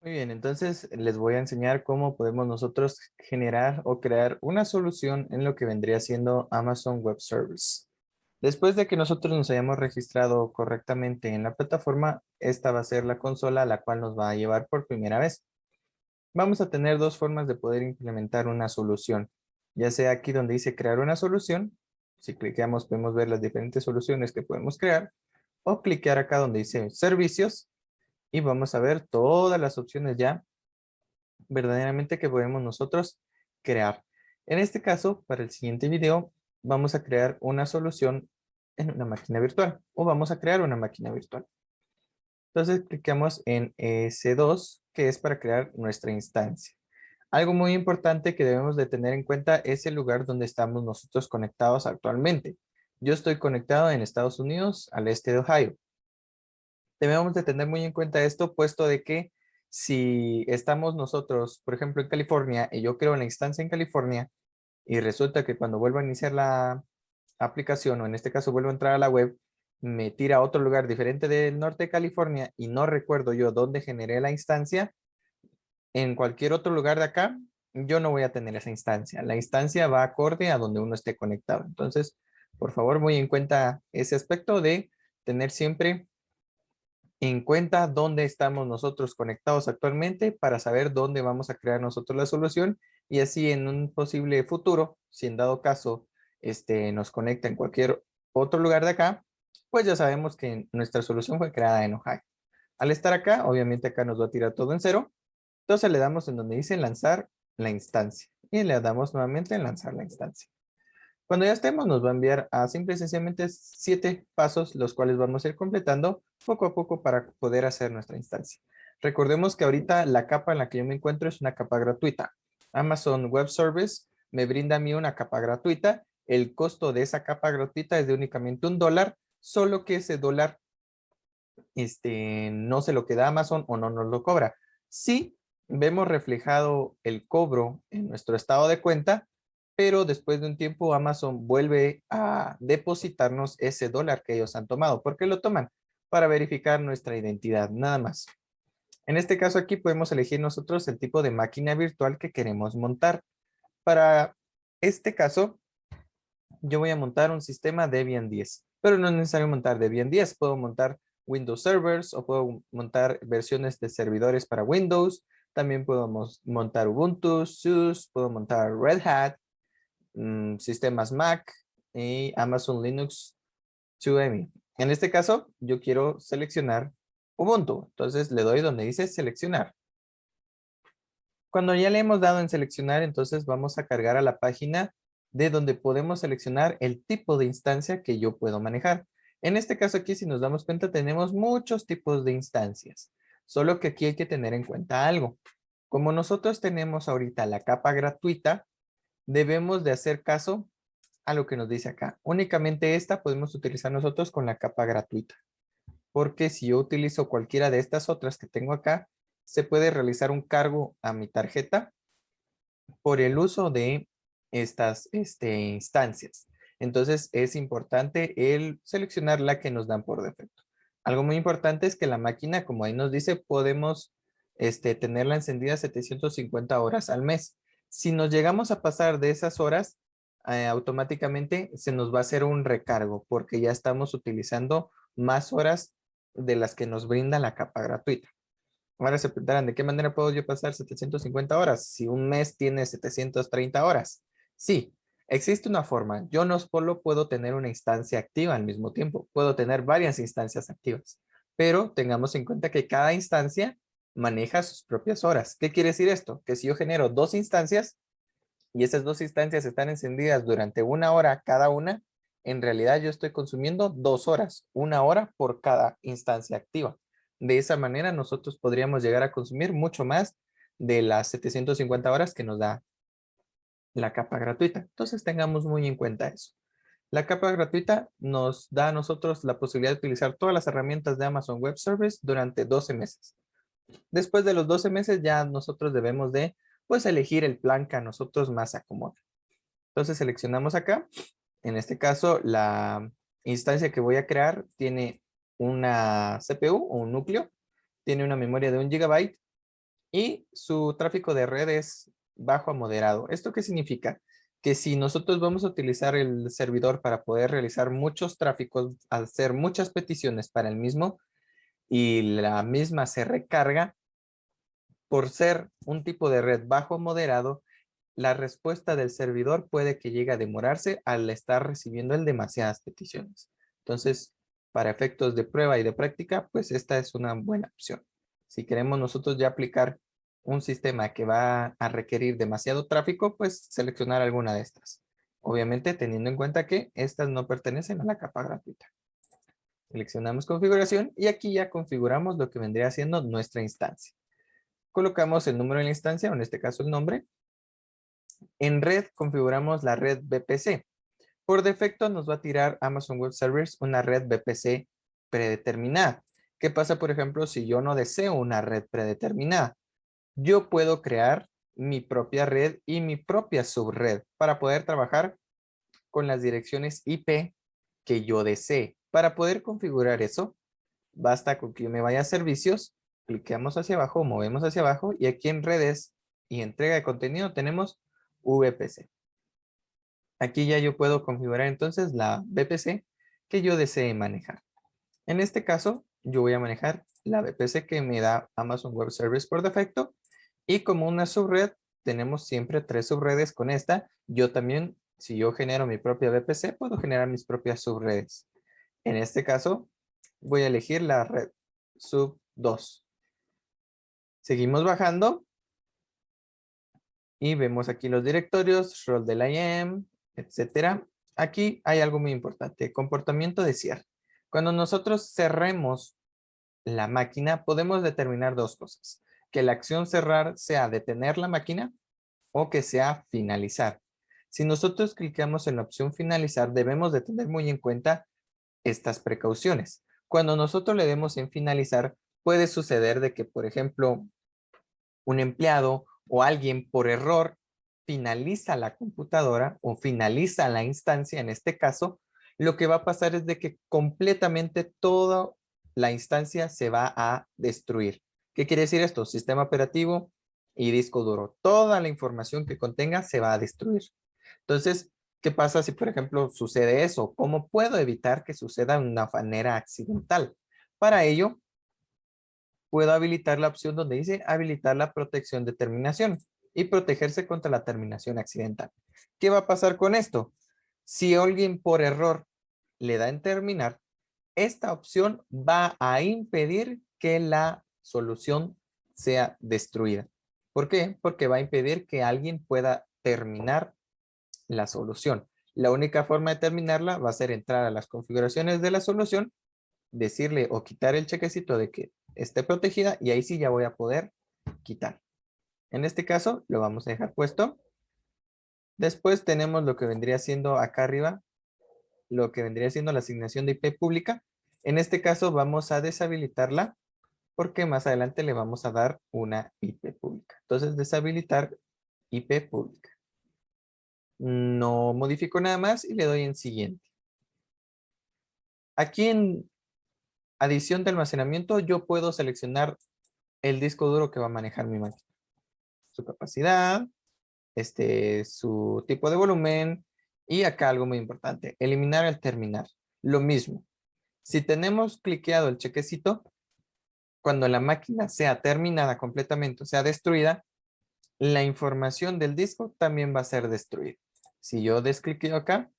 Muy bien, entonces les voy a enseñar cómo podemos nosotros generar o crear una solución en lo que vendría siendo Amazon Web Service. Después de que nosotros nos hayamos registrado correctamente en la plataforma, esta va a ser la consola a la cual nos va a llevar por primera vez. Vamos a tener dos formas de poder implementar una solución, ya sea aquí donde dice crear una solución, si clicamos podemos ver las diferentes soluciones que podemos crear, o cliquear acá donde dice servicios y vamos a ver todas las opciones ya verdaderamente que podemos nosotros crear. En este caso, para el siguiente video, vamos a crear una solución en una máquina virtual o vamos a crear una máquina virtual. Entonces, clicamos en S2, que es para crear nuestra instancia. Algo muy importante que debemos de tener en cuenta es el lugar donde estamos nosotros conectados actualmente. Yo estoy conectado en Estados Unidos, al este de Ohio. Debemos de tener muy en cuenta esto, puesto de que si estamos nosotros, por ejemplo, en California, y yo creo la instancia en California, y resulta que cuando vuelvo a iniciar la aplicación, o en este caso vuelvo a entrar a la web, me tira a otro lugar diferente del norte de California, y no recuerdo yo dónde generé la instancia, en cualquier otro lugar de acá, yo no voy a tener esa instancia. La instancia va acorde a donde uno esté conectado. Entonces, por favor, muy en cuenta ese aspecto de tener siempre en cuenta dónde estamos nosotros conectados actualmente para saber dónde vamos a crear nosotros la solución y así en un posible futuro, si en dado caso nos conecta en cualquier otro lugar de acá, pues ya sabemos que nuestra solución fue creada en Ohio. Al estar acá, obviamente acá nos va a tirar todo en cero, entonces le damos en donde dice lanzar la instancia y le damos nuevamente en lanzar la instancia. Cuando ya estemos, nos va a enviar a simple y sencillamente 7 pasos, los cuales vamos a ir completando poco a poco para poder hacer nuestra instancia. Recordemos que ahorita la capa en la que yo me encuentro es una capa gratuita. Amazon Web Service me brinda a mí una capa gratuita. El costo de esa capa gratuita es de únicamente $1, solo que ese dólar no se lo queda Amazon o no nos lo cobra. Sí, vemos reflejado el cobro en nuestro estado de cuenta, pero después de un tiempo Amazon vuelve a depositarnos ese dólar que ellos han tomado. ¿Por qué lo toman? Para verificar nuestra identidad, nada más. En este caso aquí podemos elegir nosotros el tipo de máquina virtual que queremos montar. Para este caso, yo voy a montar un sistema Debian 10, pero no es necesario montar Debian 10. Puedo montar Windows servers o puedo montar versiones de servidores para Windows. También puedo montar Ubuntu, SUSE, puedo montar Red Hat, sistemas Mac y Amazon Linux 2EMI. En este caso, yo quiero seleccionar Ubuntu. Entonces le doy donde dice seleccionar. Cuando ya le hemos dado en seleccionar, entonces vamos a cargar a la página de donde podemos seleccionar el tipo de instancia que yo puedo manejar. En este caso aquí, si nos damos cuenta, tenemos muchos tipos de instancias. Solo que aquí hay que tener en cuenta algo. Como nosotros tenemos ahorita la capa gratuita, debemos de hacer caso a lo que nos dice acá. Únicamente esta podemos utilizar nosotros con la capa gratuita. Porque si yo utilizo cualquiera de estas otras que tengo acá, se puede realizar un cargo a mi tarjeta por el uso de estas instancias. Entonces es importante el seleccionar la que nos dan por defecto. Algo muy importante es que la máquina, como ahí nos dice, podemos tenerla encendida 750 horas al mes. Si nos llegamos a pasar de esas horas, automáticamente se nos va a hacer un recargo porque ya estamos utilizando más horas de las que nos brinda la capa gratuita. Ahora se preguntarán, ¿de qué manera puedo yo pasar 750 horas si un mes tiene 730 horas? Sí, existe una forma. Yo no solo puedo tener una instancia activa al mismo tiempo, puedo tener varias instancias activas, pero tengamos en cuenta que cada instancia maneja sus propias horas. ¿Qué quiere decir esto? Que si yo genero dos instancias y esas dos instancias están encendidas durante una hora cada una, en realidad yo estoy consumiendo 2 horas, una hora por cada instancia activa. De esa manera nosotros podríamos llegar a consumir mucho más de las 750 horas que nos da la capa gratuita. Entonces tengamos muy en cuenta eso. La capa gratuita nos da a nosotros la posibilidad de utilizar todas las herramientas de Amazon Web Service durante 12 meses. Después de los 12 meses ya nosotros debemos de pues elegir el plan que a nosotros más acomode. Entonces seleccionamos acá. En este caso, la instancia que voy a crear tiene una CPU o un núcleo, tiene una memoria de 1 GB y su tráfico de red es bajo a moderado. ¿Esto qué significa? Que si nosotros vamos a utilizar el servidor para poder realizar muchos tráficos, hacer muchas peticiones para el mismo y la misma se recarga, por ser un tipo de red bajo a moderado, la respuesta del servidor puede que llegue a demorarse al estar recibiendo él demasiadas peticiones. Entonces, para efectos de prueba y de práctica, pues esta es una buena opción. Si queremos nosotros ya aplicar un sistema que va a requerir demasiado tráfico, pues seleccionar alguna de estas. Obviamente teniendo en cuenta que estas no pertenecen a la capa gratuita. Seleccionamos configuración y aquí ya configuramos lo que vendría siendo nuestra instancia. Colocamos el número de la instancia, o en este caso el nombre. En red configuramos la red VPC. Por defecto nos va a tirar Amazon Web Services una red VPC predeterminada. ¿Qué pasa, por ejemplo, si yo no deseo una red predeterminada? Yo puedo crear mi propia red y mi propia subred para poder trabajar con las direcciones IP que yo desee. Para poder configurar eso, basta con que yo me vaya a servicios, cliqueamos hacia abajo, movemos hacia abajo y aquí en redes y entrega de contenido tenemos VPC. Aquí ya yo puedo configurar entonces la VPC que yo desee manejar. En este caso, yo voy a manejar la VPC que me da Amazon Web Service por defecto. Y como una subred, tenemos siempre 3 subredes con esta. Yo también, si yo genero mi propia VPC, puedo generar mis propias subredes. En este caso, voy a elegir la red sub 2. Seguimos bajando y vemos aquí los directorios, rol del IAM, etcétera. Aquí hay algo muy importante, comportamiento de cierre. Cuando nosotros cerremos la máquina, podemos determinar dos cosas. Que la acción cerrar sea detener la máquina o que sea finalizar. Si nosotros clicamos en la opción finalizar, debemos de tener muy en cuenta estas precauciones. Cuando nosotros le demos en finalizar, puede suceder de que, por ejemplo, un empleado o alguien por error finaliza la computadora o finaliza la instancia, en este caso, lo que va a pasar es de que completamente toda la instancia se va a destruir. ¿Qué quiere decir esto? Sistema operativo y disco duro. Toda la información que contenga se va a destruir. Entonces, ¿qué pasa si, por ejemplo, sucede eso? ¿Cómo puedo evitar que suceda de una manera accidental? Para ello, puedo habilitar la opción donde dice habilitar la protección de terminación y protegerse contra la terminación accidental. ¿Qué va a pasar con esto? Si alguien por error le da en terminar, esta opción va a impedir que la solución sea destruida. ¿Por qué? Porque va a impedir que alguien pueda terminar la solución. La única forma de terminarla va a ser entrar a las configuraciones de la solución, decirle o quitar el chequecito de que esté protegida y ahí sí ya voy a poder quitar. En este caso lo vamos a dejar puesto. Después tenemos lo que vendría siendo acá arriba, lo que vendría siendo la asignación de IP pública. En este caso vamos a deshabilitarla porque más adelante le vamos a dar una IP pública. Entonces deshabilitar IP pública. No modifico nada más y le doy en siguiente. Aquí en adición de almacenamiento yo puedo seleccionar el disco duro que va a manejar mi máquina. Su capacidad, su tipo de volumen y acá algo muy importante, eliminar al terminar. Lo mismo, si tenemos cliqueado el chequecito, cuando la máquina sea terminada completamente, o sea destruida, la información del disco también va a ser destruida. Si yo descliqueo acá,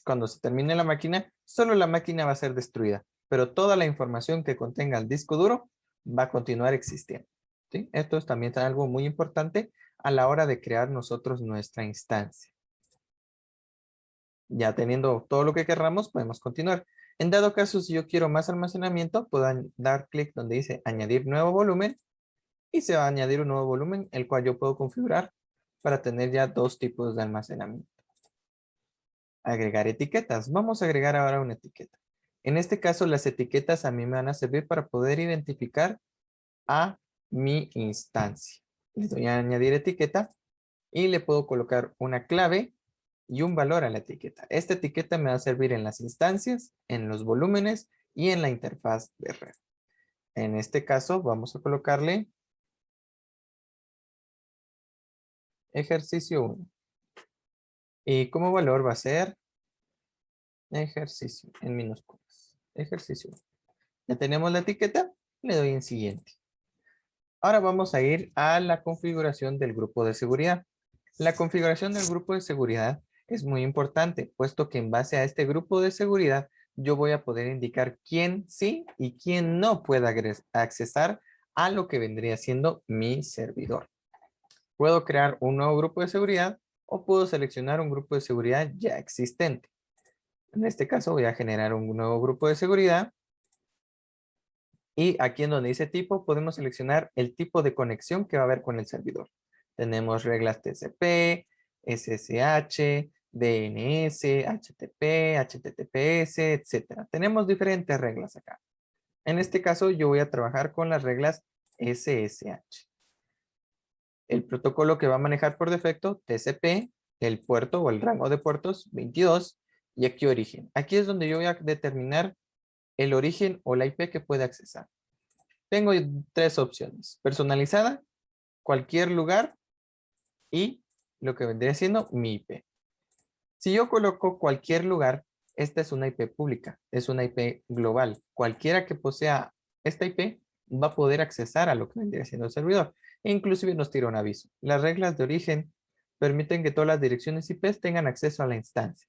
cuando se termine la máquina, solo la máquina va a ser destruida, pero toda la información que contenga el disco duro va a continuar existiendo. ¿Sí? Esto es también algo muy importante a la hora de crear nosotros nuestra instancia. Ya teniendo todo lo que querramos, podemos continuar. En dado caso, si yo quiero más almacenamiento, puedo dar clic donde dice añadir nuevo volumen y se va a añadir un nuevo volumen, el cual yo puedo configurar para tener ya dos tipos de almacenamiento. Agregar etiquetas. Vamos a agregar ahora una etiqueta. En este caso, las etiquetas a mí me van a servir para poder identificar a mi instancia. Le doy a añadir etiqueta y le puedo colocar una clave y un valor a la etiqueta. Esta etiqueta me va a servir en las instancias, en los volúmenes y en la interfaz de red. En este caso, vamos a colocarle ejercicio 1. Y como valor va a ser ejercicio en minúsculas. Ejercicio 1. Ya tenemos la etiqueta, le doy en siguiente. Ahora vamos a ir a la configuración del grupo de seguridad. La configuración del grupo de seguridad es muy importante, puesto que en base a este grupo de seguridad yo voy a poder indicar quién sí y quién no pueda accesar a lo que vendría siendo mi servidor. Puedo crear un nuevo grupo de seguridad o puedo seleccionar un grupo de seguridad ya existente. En este caso voy a generar un nuevo grupo de seguridad. Y aquí en donde dice tipo, podemos seleccionar el tipo de conexión que va a haber con el servidor. Tenemos reglas TCP, SSH, DNS, HTTP, HTTPS, etc. Tenemos diferentes reglas acá. En este caso, yo voy a trabajar con las reglas SSH. El protocolo que va a manejar por defecto, TCP, el puerto o el rango de puertos 22, y aquí origen. Aquí es donde yo voy a determinar el origen o la IP que puede accesar. Tengo tres opciones: personalizada, cualquier lugar y lo que vendría siendo mi IP. Si yo coloco cualquier lugar, esta es una IP pública, es una IP global. Cualquiera que posea esta IP va a poder accesar a lo que vendría siendo el servidor. E inclusive nos tira un aviso. Las reglas de origen permiten que todas las direcciones IP tengan acceso a la instancia.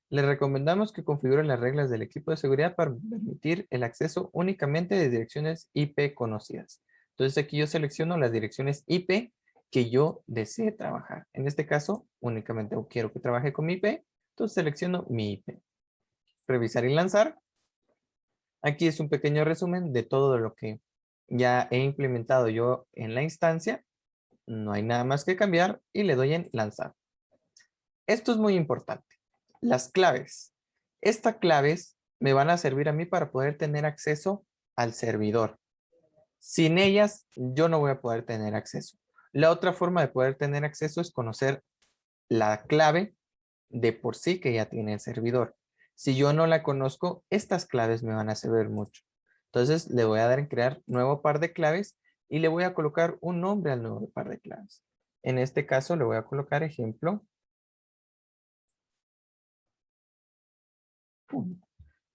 Les recomendamos que configuren las reglas del equipo de seguridad para permitir el acceso únicamente de direcciones IP conocidas. Entonces aquí yo selecciono las direcciones IP que yo desee trabajar. En este caso, únicamente quiero que trabaje con mi IP, entonces selecciono mi IP. Revisar y lanzar. Aquí es un pequeño resumen de todo lo que ya he implementado yo en la instancia. No hay nada más que cambiar y le doy en lanzar. Esto es muy importante. Las claves. Estas claves me van a servir a mí para poder tener acceso al servidor. Sin ellas, yo no voy a poder tener acceso. La otra forma de poder tener acceso es conocer la clave de por sí que ya tiene el servidor. Si yo no la conozco, estas claves me van a servir mucho. Entonces, le voy a dar en crear nuevo par de claves y le voy a colocar un nombre al nuevo par de claves. En este caso, le voy a colocar ejemplo.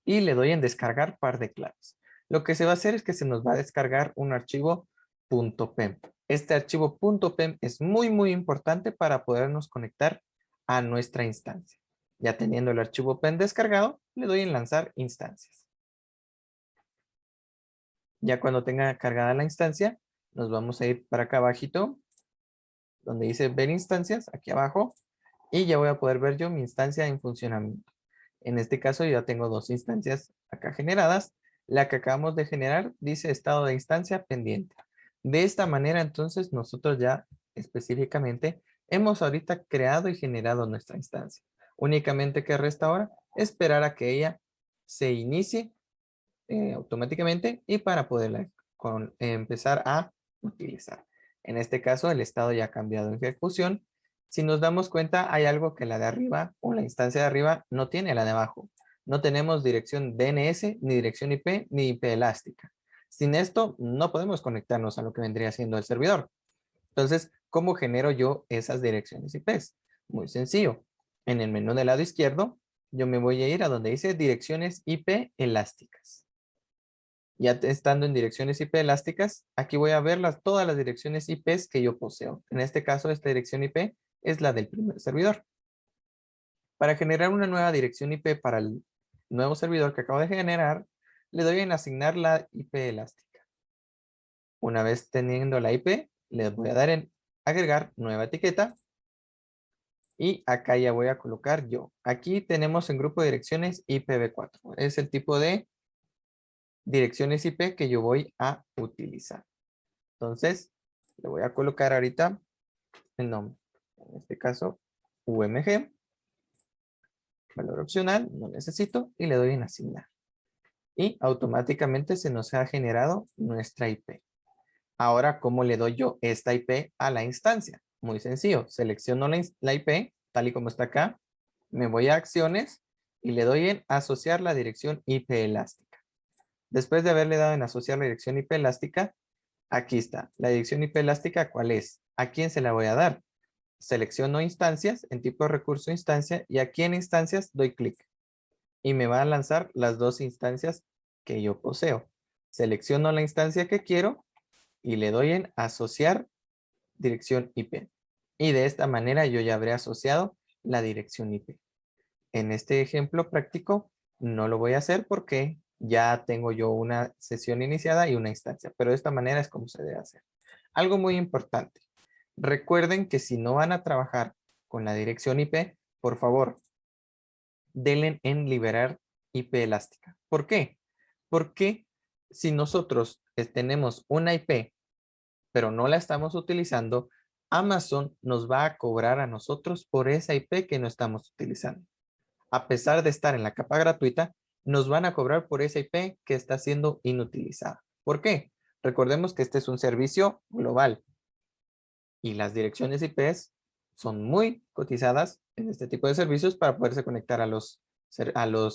Y le doy en descargar par de claves. Lo que se va a hacer es que se nos va a descargar un archivo .pem. Este archivo .pem es muy importante para podernos conectar a nuestra instancia. Ya teniendo el archivo PEM descargado, le doy en lanzar instancias. Ya cuando tenga cargada la instancia, nos vamos a ir para acá abajito, donde dice ver instancias, aquí abajo, y ya voy a poder ver yo mi instancia en funcionamiento. En este caso ya tengo dos instancias acá generadas. La que acabamos de generar dice estado de instancia pendiente. De esta manera entonces nosotros ya específicamente hemos ahorita creado y generado nuestra instancia. Únicamente que resta ahora esperar a que ella se inicie automáticamente y para poderla empezar a utilizar. En este caso el estado ya ha cambiado en ejecución. Si nos damos cuenta, hay algo que la de arriba o la instancia de arriba no tiene la de abajo. No tenemos dirección DNS, ni dirección IP, ni IP elástica. Sin esto, no podemos conectarnos a lo que vendría siendo el servidor. Entonces, ¿cómo genero yo esas direcciones IPs? Muy sencillo. En el menú del lado izquierdo, yo me voy a ir a donde dice direcciones IP elásticas. Ya estando en direcciones IP elásticas, aquí voy a ver todas las direcciones IPs que yo poseo. En este caso, esta dirección IP es la del primer servidor. Para generar una nueva dirección IP para el nuevo servidor que acabo de generar, le doy en asignar la IP elástica. Una vez teniendo la IP, le voy a dar en agregar nueva etiqueta. Y acá ya voy a colocar yo. Aquí tenemos en grupo de direcciones IPv4. Es el tipo de direcciones IP que yo voy a utilizar. Entonces, le voy a colocar ahorita el nombre. En este caso, UMG. Valor opcional, no necesito. Y le doy en asignar. Y automáticamente se nos ha generado nuestra IP. Ahora, ¿cómo le doy yo esta IP a la instancia? Muy sencillo. Selecciono la IP, tal y como está acá. Me voy a acciones y le doy en asociar la dirección IP elástica. Después de haberle dado en asociar la dirección IP elástica, aquí está. La dirección IP elástica, ¿cuál es? ¿A quién se la voy a dar? selecciono instancias, en tipo de recurso instancia, y aquí en instancias doy clic. Y me va a lanzar las dos instancias que yo poseo. Selecciono la instancia que quiero y le doy en asociar dirección IP. Y de esta manera yo ya habré asociado la dirección IP. En este ejemplo práctico no lo voy a hacer porque ya tengo yo una sesión iniciada y una instancia, pero de esta manera es como se debe hacer. Algo muy importante. Recuerden que si no van a trabajar con la dirección IP, por favor, denle en liberar IP elástica. ¿Por qué? Porque si nosotros tenemos una IP, pero no la estamos utilizando, Amazon nos va a cobrar a nosotros por esa IP que no estamos utilizando. A pesar de estar en la capa gratuita, nos van a cobrar por esa IP que está siendo inutilizada. ¿Por qué? Recordemos que este es un servicio global y las direcciones IPs son muy cotizadas en este tipo de servicios para poderse conectar a los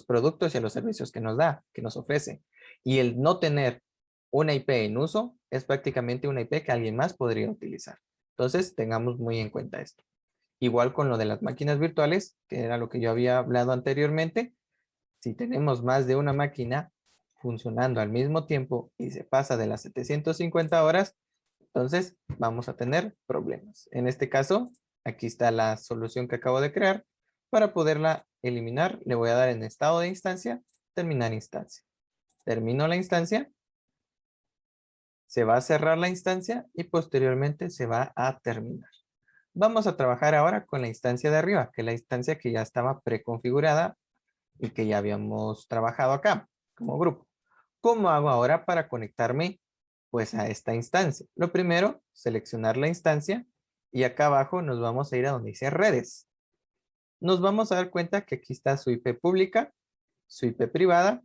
productos y a los servicios que nos da, que nos ofrece. Y el no tener una IP en uso es prácticamente una IP que alguien más podría utilizar. Entonces, tengamos muy en cuenta esto. Igual con lo de las máquinas virtuales, que era lo que yo había hablado anteriormente. Si tenemos más de una máquina funcionando al mismo tiempo y se pasa de las 750 horas, entonces vamos a tener problemas. En este caso, aquí está la solución que acabo de crear. Para poderla eliminar, le voy a dar en estado de instancia, terminar instancia. Termino la instancia, se va a cerrar la instancia y posteriormente se va a terminar. Vamos a trabajar ahora con la instancia de arriba, que es la instancia que ya estaba preconfigurada y que ya habíamos trabajado acá como grupo. ¿Cómo hago ahora para conectarme pues a esta instancia? Lo primero, seleccionar la instancia y acá abajo nos vamos a ir a donde dice redes. Nos vamos a dar cuenta que aquí está su IP pública, su IP privada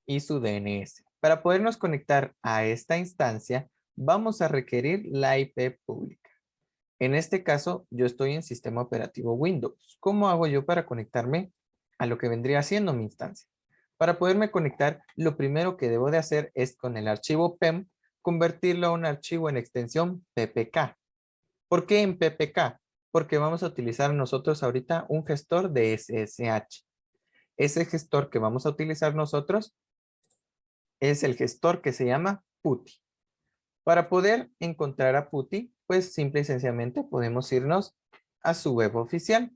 y su DNS. Para podernos conectar a esta instancia, vamos a requerir la IP pública. En este caso, yo estoy en sistema operativo Windows. ¿Cómo hago yo para conectarme a lo que vendría siendo mi instancia? Para poderme conectar, lo primero que debo de hacer es con el archivo PEM, convertirlo a un archivo en extensión PPK. ¿Por qué en PPK? Porque vamos a utilizar nosotros ahorita un gestor de SSH. Ese gestor que vamos a utilizar nosotros es el gestor que se llama PuTTY. Para poder encontrar a PuTTY, pues simple y sencillamente podemos irnos a su web oficial.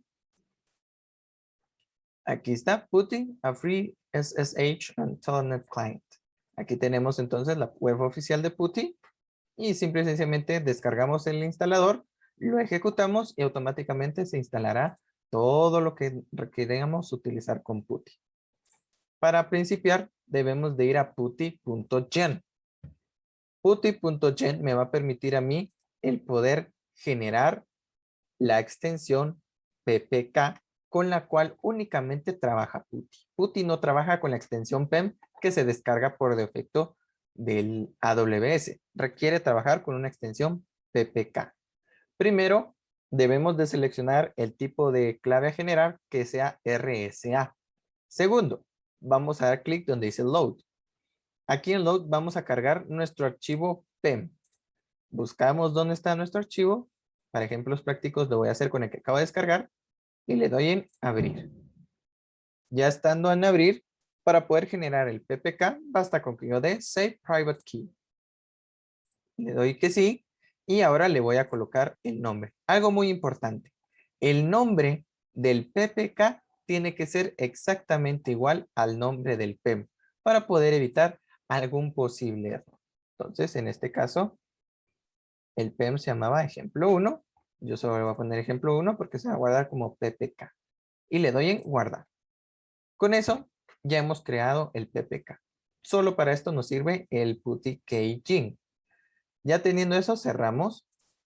Aquí está PuTTY, a free SSH and Telnet client. Aquí tenemos entonces la web oficial de PuTTY y simple y sencillamente descargamos el instalador, lo ejecutamos y automáticamente se instalará todo lo que requeramos utilizar con PuTTY. Para principiar, debemos de ir a putty.gen. Putty.gen me va a permitir a mí el poder generar la extensión PPK con la cual únicamente trabaja PuTTY. PuTTY no trabaja con la extensión PEM que se descarga por defecto del AWS. Requiere trabajar con una extensión PPK. Primero, debemos de seleccionar el tipo de clave a generar que sea RSA. Segundo, vamos a dar clic donde dice Load. Aquí en Load vamos a cargar nuestro archivo PEM. Buscamos dónde está nuestro archivo. Para ejemplos prácticos lo voy a hacer con el que acabo de descargar y le doy en abrir. Ya estando en abrir, para poder generar el PPK, basta con que yo dé Save Private Key. Le doy que sí y ahora le voy a colocar el nombre. Algo muy importante. El nombre del PPK tiene que ser exactamente igual al nombre del PEM para poder evitar algún posible error. Entonces, en este caso, el PEM se llamaba ejemplo 1. Yo solo le voy a poner ejemplo 1 porque se va a guardar como PPK. Y le doy en guardar. Con eso ya hemos creado el PPK. Solo para esto nos sirve el PuTTY. Ya teniendo eso, cerramos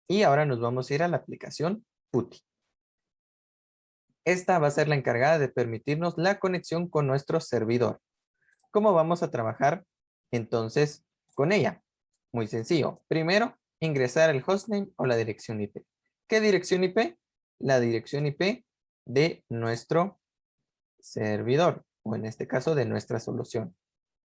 y ahora nos vamos a ir a la aplicación PuTTY. Esta va a ser la encargada de permitirnos la conexión con nuestro servidor. ¿Cómo vamos a trabajar entonces con ella? Muy sencillo. Primero, ingresar el hostname o la dirección IP. ¿Qué dirección IP? La dirección IP de nuestro servidor, o en este caso de nuestra solución.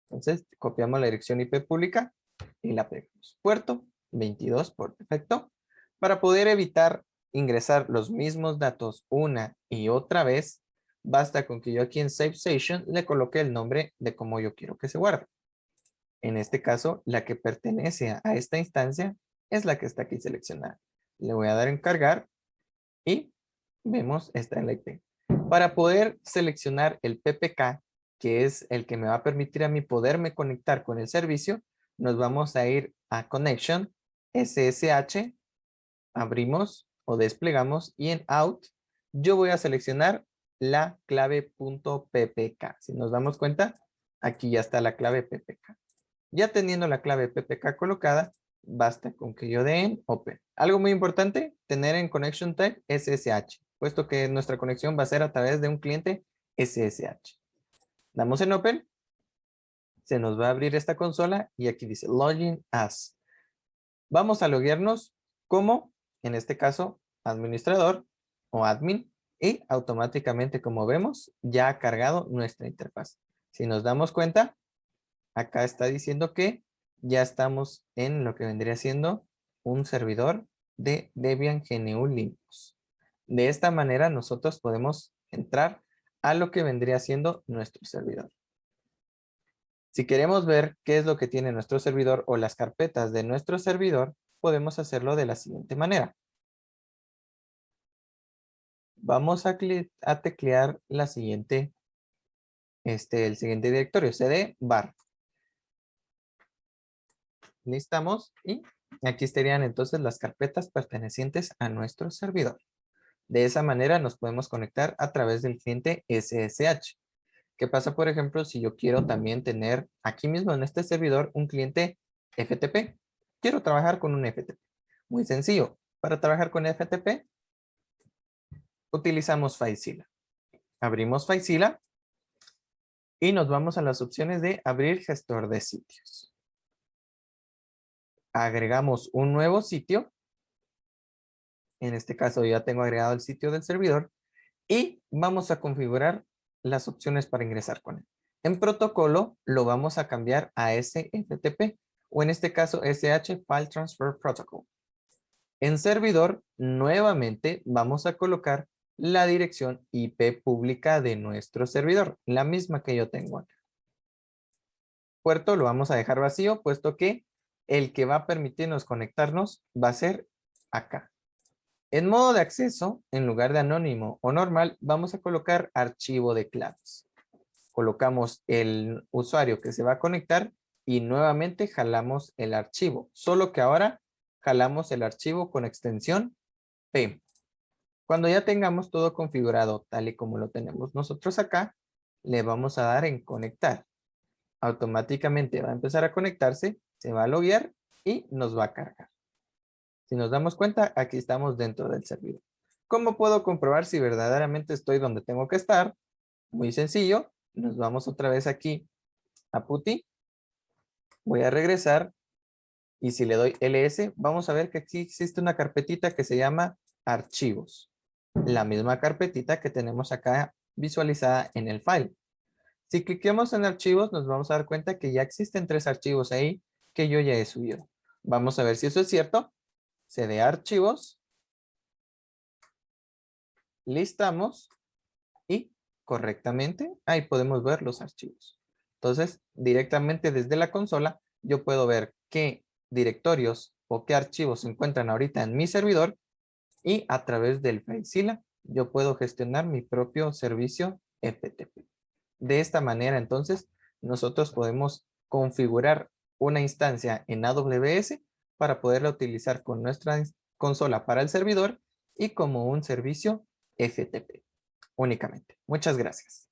Entonces, copiamos la dirección IP pública y la pegamos. Puerto 22 por defecto. Para poder evitar ingresar los mismos datos una y otra vez, basta con que yo aquí en Save Session le coloque el nombre de cómo yo quiero que se guarde. En este caso, la que pertenece a esta instancia es la que está aquí seleccionada. Le voy a dar en cargar y vemos, está en la IP. Para poder seleccionar el PPK, que es el que me va a permitir a mí poderme conectar con el servicio, nos vamos a ir a Connection, SSH, abrimos o desplegamos y en Out yo voy a seleccionar la clave .ppk. Si nos damos cuenta, aquí ya está la clave PPK. Ya teniendo la clave PPK colocada, basta con que yo dé en Open. Algo muy importante, tener en Connection Type SSH, puesto que nuestra conexión va a ser a través de un cliente SSH. Damos en Open, se nos va a abrir esta consola y aquí dice Login As. Vamos a loguearnos como, en este caso, administrador o admin y automáticamente, como vemos, ya ha cargado nuestra interfaz. Si nos damos cuenta, acá está diciendo que ya estamos en lo que vendría siendo un servidor de Debian GNU Linux. De esta manera nosotros podemos entrar a lo que vendría siendo nuestro servidor. Si queremos ver qué es lo que tiene nuestro servidor o las carpetas de nuestro servidor, podemos hacerlo de la siguiente manera. Vamos a teclear el siguiente directorio, cd var. Listamos y aquí estarían entonces las carpetas pertenecientes a nuestro servidor. De esa manera nos podemos conectar a través del cliente SSH. ¿Qué pasa, por ejemplo, si yo quiero también tener aquí mismo en este servidor un cliente FTP? Quiero trabajar con un FTP. Muy sencillo. Para trabajar con FTP, utilizamos FileZilla. Abrimos FileZilla y nos vamos a las opciones de abrir gestor de sitios. Agregamos un nuevo sitio. En este caso ya tengo agregado el sitio del servidor y vamos a configurar las opciones para ingresar con él. En protocolo lo vamos a cambiar a SFTP o en este caso SH File Transfer Protocol. En servidor nuevamente vamos a colocar la dirección IP pública de nuestro servidor, la misma que yo tengo acá. Puerto lo vamos a dejar vacío puesto que el que va a permitirnos conectarnos va a ser acá. En modo de acceso, en lugar de anónimo o normal, vamos a colocar archivo de claves. Colocamos el usuario que se va a conectar y nuevamente jalamos el archivo. Solo que ahora jalamos el archivo con extensión P. Cuando ya tengamos todo configurado tal y como lo tenemos nosotros acá, le vamos a dar en conectar. Automáticamente va a empezar a conectarse, se va a loguear y nos va a cargar. Si nos damos cuenta, aquí estamos dentro del servidor. ¿Cómo puedo comprobar si verdaderamente estoy donde tengo que estar? Muy sencillo. Nos vamos otra vez aquí a PuTTY. Voy a regresar. Y si le doy ls, vamos a ver que aquí existe una carpetita que se llama archivos. La misma carpetita que tenemos acá visualizada en el file. Si cliquemos en archivos, nos vamos a dar cuenta que ya existen 3 archivos ahí que yo ya he subido. Vamos a ver si eso es cierto. cd archivos, listamos y correctamente ahí podemos ver los archivos. Entonces, directamente desde la consola, yo puedo ver qué directorios o qué archivos se encuentran ahorita en mi servidor y a través del FileZilla yo puedo gestionar mi propio servicio FTP. De esta manera, entonces, nosotros podemos configurar una instancia en AWS para poderla utilizar con nuestra consola para el servidor y como un servicio FTP únicamente. Muchas gracias.